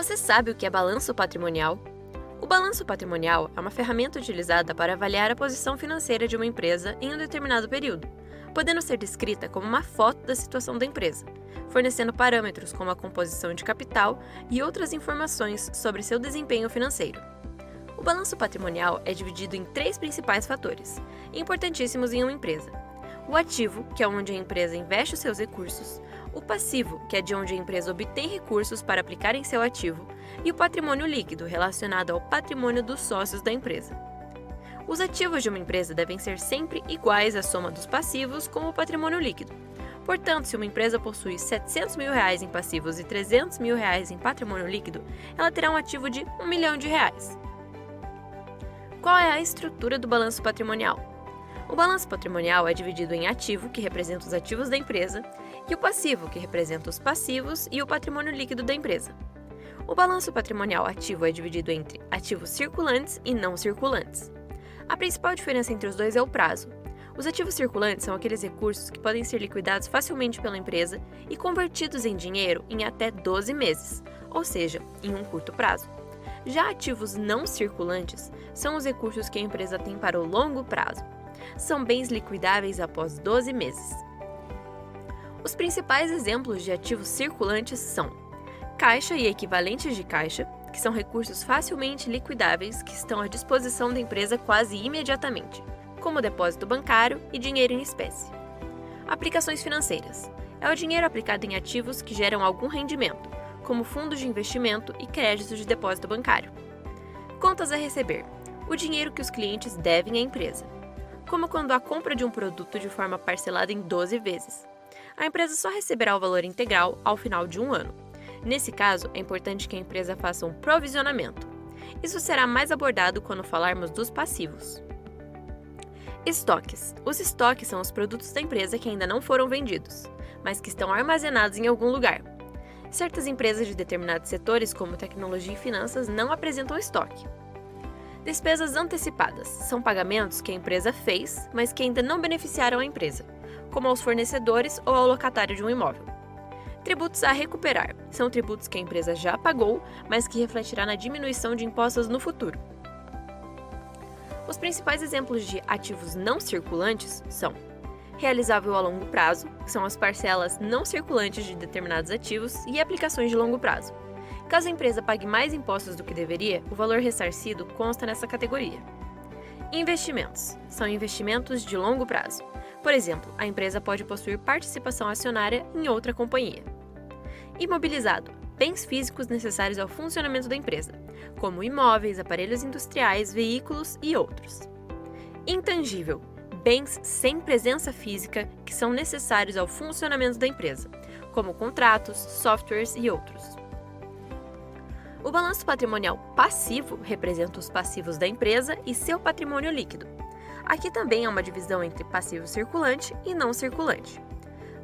Você sabe o que é balanço patrimonial? O balanço patrimonial é uma ferramenta utilizada para avaliar a posição financeira de uma empresa em um determinado período, podendo ser descrita como uma foto da situação da empresa, fornecendo parâmetros como a composição de capital e outras informações sobre seu desempenho financeiro. O balanço patrimonial é dividido em três principais fatores, importantíssimos em uma empresa: o ativo, que é onde a empresa investe os seus recursos; o passivo, que é de onde a empresa obtém recursos para aplicar em seu ativo; e o patrimônio líquido, relacionado ao patrimônio dos sócios da empresa. Os ativos de uma empresa devem ser sempre iguais à soma dos passivos com o patrimônio líquido. Portanto, se uma empresa possui R$700 mil em passivos e R$300 mil em patrimônio líquido, ela terá um ativo de R$1 milhão. Qual é a estrutura do balanço patrimonial? O balanço patrimonial é dividido em ativo, que representa os ativos da empresa, e o passivo, que representa os passivos e o patrimônio líquido da empresa. O balanço patrimonial ativo é dividido entre ativos circulantes e não circulantes. A principal diferença entre os dois é o prazo. Os ativos circulantes são aqueles recursos que podem ser liquidados facilmente pela empresa e convertidos em dinheiro em até 12 meses, ou seja, em um curto prazo. Já ativos não circulantes são os recursos que a empresa tem para o longo prazo. São bens liquidáveis após 12 meses. Os principais exemplos de ativos circulantes são caixa e equivalentes de caixa, que são recursos facilmente liquidáveis que estão à disposição da empresa quase imediatamente, como depósito bancário e dinheiro em espécie. Aplicações financeiras é o dinheiro aplicado em ativos que geram algum rendimento, como fundos de investimento e créditos de depósito bancário. Contas a receber, o dinheiro que os clientes devem à empresa, como quando a compra de um produto de forma parcelada em 12 vezes. A empresa só receberá o valor integral ao final de um ano. Nesse caso, é importante que a empresa faça um provisionamento. Isso será mais abordado quando falarmos dos passivos. Estoques. Os estoques são os produtos da empresa que ainda não foram vendidos, mas que estão armazenados em algum lugar. Certas empresas de determinados setores, como tecnologia e finanças, não apresentam estoque. Despesas antecipadas são pagamentos que a empresa fez, mas que ainda não beneficiaram a empresa, como aos fornecedores ou ao locatário de um imóvel. Tributos a recuperar são tributos que a empresa já pagou, mas que refletirá na diminuição de impostos no futuro. Os principais exemplos de ativos não circulantes são realizável a longo prazo, que são as parcelas não circulantes de determinados ativos, e aplicações de longo prazo. Caso a empresa pague mais impostos do que deveria, o valor ressarcido consta nessa categoria. Investimentos são investimentos de longo prazo. Por exemplo, a empresa pode possuir participação acionária em outra companhia. Imobilizado, bens físicos necessários ao funcionamento da empresa, como imóveis, aparelhos industriais, veículos e outros. Intangível, bens sem presença física que são necessários ao funcionamento da empresa, como contratos, softwares e outros. O balanço patrimonial passivo representa os passivos da empresa e seu patrimônio líquido. Aqui também há uma divisão entre passivo circulante e não circulante.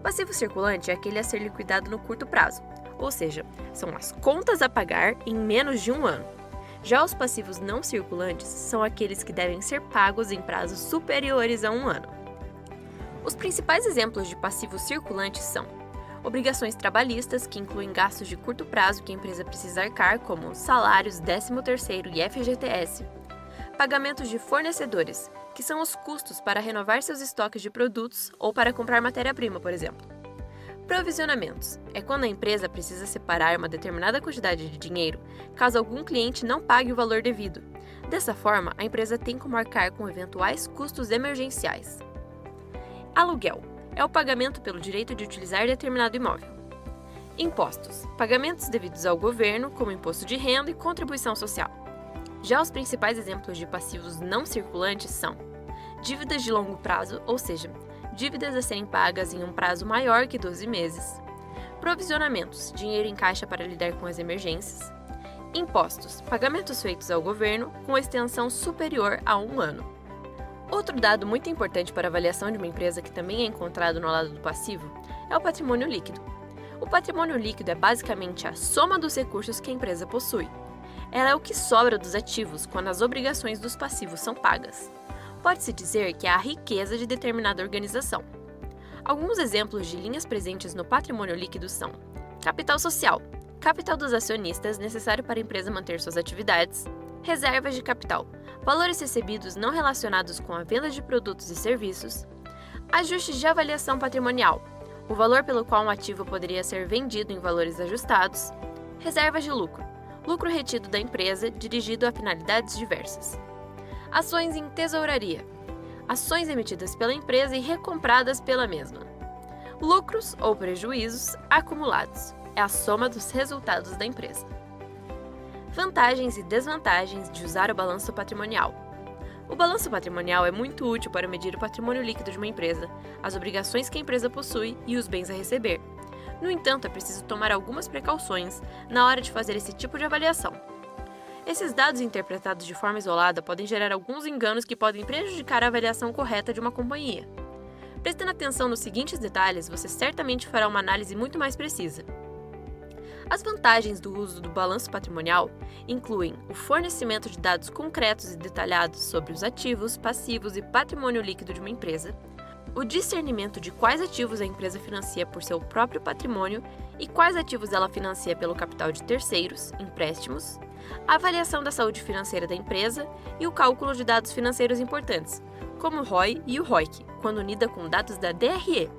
Passivo circulante é aquele a ser liquidado no curto prazo, ou seja, são as contas a pagar em menos de um ano. Já os passivos não circulantes são aqueles que devem ser pagos em prazos superiores a um ano. Os principais exemplos de passivos circulantes são obrigações trabalhistas, que incluem gastos de curto prazo que a empresa precisa arcar, como salários, 13º e FGTS. Pagamentos de fornecedores, que são os custos para renovar seus estoques de produtos ou para comprar matéria-prima, por exemplo. Provisionamentos é quando a empresa precisa separar uma determinada quantidade de dinheiro caso algum cliente não pague o valor devido. Dessa forma, a empresa tem como arcar com eventuais custos emergenciais. Aluguel é o pagamento pelo direito de utilizar determinado imóvel. Impostos, pagamentos devidos ao governo, como imposto de renda e contribuição social. Já os principais exemplos de passivos não circulantes são dívidas de longo prazo, ou seja, dívidas a serem pagas em um prazo maior que 12 meses. Provisionamentos, dinheiro em caixa para lidar com as emergências. Impostos, pagamentos feitos ao governo com extensão superior a um ano. Outro dado muito importante para a avaliação de uma empresa que também é encontrado no lado do passivo é o patrimônio líquido. O patrimônio líquido é basicamente a soma dos recursos que a empresa possui. Ela é o que sobra dos ativos quando as obrigações dos passivos são pagas. Pode-se dizer que é a riqueza de determinada organização. Alguns exemplos de linhas presentes no patrimônio líquido são capital social, capital dos acionistas necessário para a empresa manter suas atividades, reservas de capital, valores recebidos não relacionados com a venda de produtos e serviços, ajustes de avaliação patrimonial, o valor pelo qual um ativo poderia ser vendido em valores ajustados, reservas de lucro, lucro retido da empresa dirigido a finalidades diversas. Ações em tesouraria, ações emitidas pela empresa e recompradas pela mesma. Lucros ou prejuízos acumulados, é a soma dos resultados da empresa. Vantagens e desvantagens de usar o balanço patrimonial. O balanço patrimonial é muito útil para medir o patrimônio líquido de uma empresa, as obrigações que a empresa possui e os bens a receber. No entanto, é preciso tomar algumas precauções na hora de fazer esse tipo de avaliação. Esses dados interpretados de forma isolada podem gerar alguns enganos que podem prejudicar a avaliação correta de uma companhia. Prestando atenção nos seguintes detalhes, você certamente fará uma análise muito mais precisa. As vantagens do uso do balanço patrimonial incluem o fornecimento de dados concretos e detalhados sobre os ativos, passivos e patrimônio líquido de uma empresa, o discernimento de quais ativos a empresa financia por seu próprio patrimônio e quais ativos ela financia pelo capital de terceiros, empréstimos, a avaliação da saúde financeira da empresa e o cálculo de dados financeiros importantes, como o ROI e o ROIC, quando unida com dados da DRE.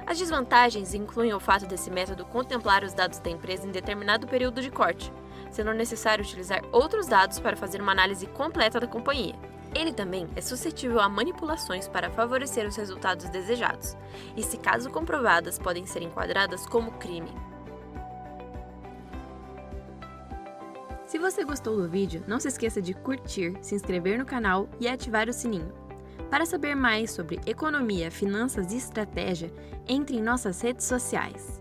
As desvantagens incluem o fato desse método contemplar os dados da empresa em determinado período de corte, sendo necessário utilizar outros dados para fazer uma análise completa da companhia. Ele também é suscetível a manipulações para favorecer os resultados desejados, e se caso comprovadas, podem ser enquadradas como crime. Se você gostou do vídeo, não se esqueça de curtir, se inscrever no canal e ativar o sininho. Para saber mais sobre economia, finanças e estratégia, entre em nossas redes sociais.